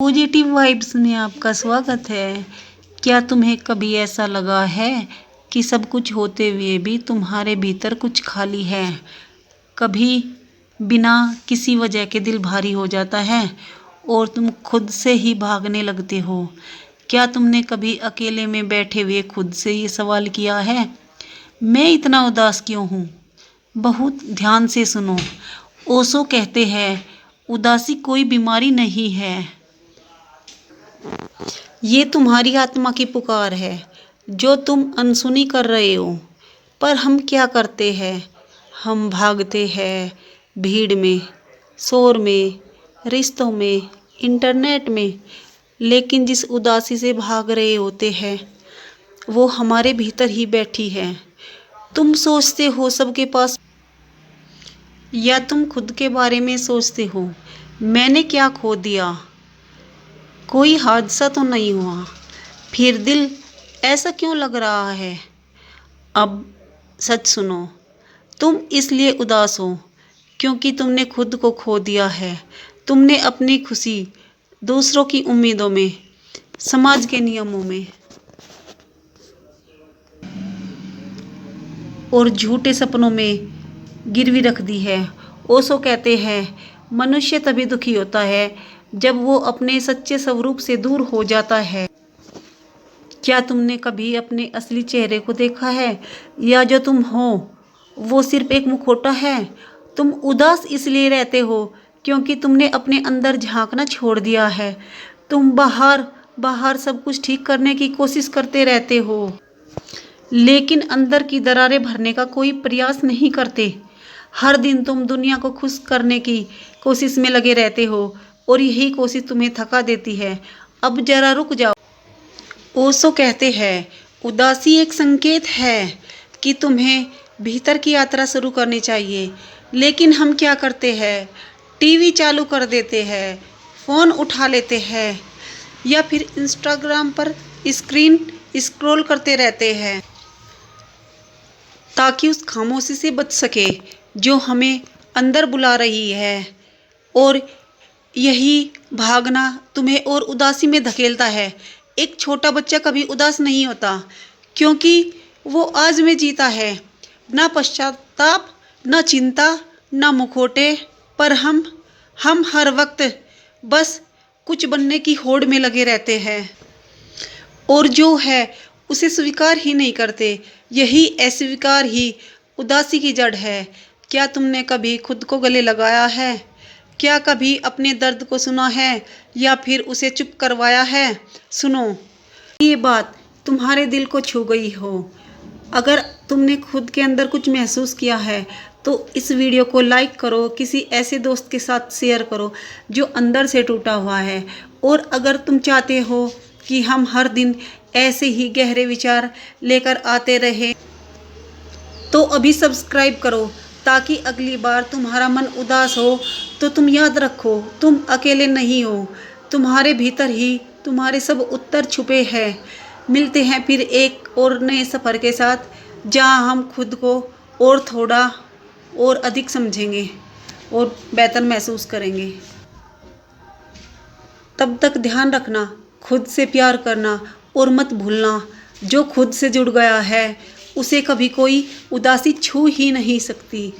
Positive vibes में आपका स्वागत है। क्या तुम्हें कभी ऐसा लगा है कि सब कुछ होते हुए भी तुम्हारे भीतर कुछ खाली है? कभी बिना किसी वजह के दिल भारी हो जाता है और तुम खुद से ही भागने लगते हो। क्या तुमने कभी अकेले में बैठे हुए खुद से ये सवाल किया है, मैं इतना उदास क्यों हूँ? बहुत ध्यान से सुनो। ओशो कहते हैं, उदासी कोई बीमारी नहीं है, ये तुम्हारी आत्मा की पुकार है जो तुम अनसुनी कर रहे हो। पर हम क्या करते हैं? हम भागते हैं भीड़ में, शोर में, रिश्तों में, इंटरनेट में। लेकिन जिस उदासी से भाग रहे होते हैं वो हमारे भीतर ही बैठी है। तुम सोचते हो सबके पास, या तुम खुद के बारे में सोचते हो मैंने क्या खो दिया, कोई हादसा तो नहीं हुआ, फिर दिल ऐसा क्यों लग रहा है? अब सच सुनो, तुम इसलिए उदास हो क्योंकि तुमने खुद को खो दिया है। तुमने अपनी खुशी दूसरों की उम्मीदों में, समाज के नियमों में और झूठे सपनों में गिरवी रख दी है। ओशो कहते हैं, मनुष्य तभी दुखी होता है जब वो अपने सच्चे स्वरूप से दूर हो जाता है। क्या तुमने कभी अपने असली चेहरे को देखा है, या जो तुम हो वो सिर्फ एक मुखौटा है? तुम उदास इसलिए रहते हो क्योंकि तुमने अपने अंदर झांकना छोड़ दिया है। तुम बाहर बाहर सब कुछ ठीक करने की कोशिश करते रहते हो, लेकिन अंदर की दरारें भरने का कोई प्रयास नहीं करते। हर दिन तुम दुनिया को खुश करने की कोशिश में लगे रहते हो और यही कोशिश तुम्हें थका देती है। अब जरा रुक जाओ। ओशो कहते हैं, उदासी एक संकेत है कि तुम्हें भीतर की यात्रा शुरू करनी चाहिए। लेकिन हम क्या करते हैं? टीवी चालू कर देते हैं, फ़ोन उठा लेते हैं या फिर इंस्टाग्राम पर स्क्रीन स्क्रॉल करते रहते हैं ताकि उस खामोशी से बच सके जो हमें अंदर बुला रही है। और यही भागना तुम्हें और उदासी में धकेलता है। एक छोटा बच्चा कभी उदास नहीं होता क्योंकि वो आज में जीता है। ना पश्चाताप, ना चिंता, ना मुखौटे। पर हम हर वक्त बस कुछ बनने की होड़ में लगे रहते हैं और जो है उसे स्वीकार ही नहीं करते। यही अस्वीकार ही उदासी की जड़ है। क्या तुमने कभी खुद को गले लगाया है? क्या कभी अपने दर्द को सुना है या फिर उसे चुप करवाया है? सुनो, ये बात तुम्हारे दिल को छू गई हो, अगर तुमने खुद के अंदर कुछ महसूस किया है तो इस वीडियो को लाइक करो, किसी ऐसे दोस्त के साथ शेयर करो जो अंदर से टूटा हुआ है। और अगर तुम चाहते हो कि हम हर दिन ऐसे ही गहरे विचार लेकर आते रहे तो अभी सब्सक्राइब करो, ताकि अगली बार तुम्हारा मन उदास हो तो तुम याद रखो तुम अकेले नहीं हो। तुम्हारे भीतर ही तुम्हारे सब उत्तर छुपे हैं। मिलते हैं फिर एक और नए सफ़र के साथ, जहां हम खुद को और थोड़ा और अधिक समझेंगे और बेहतर महसूस करेंगे। तब तक ध्यान रखना, खुद से प्यार करना और मत भूलना, जो खुद से जुड़ गया है उसे कभी कोई उदासी छू ही नहीं सकती।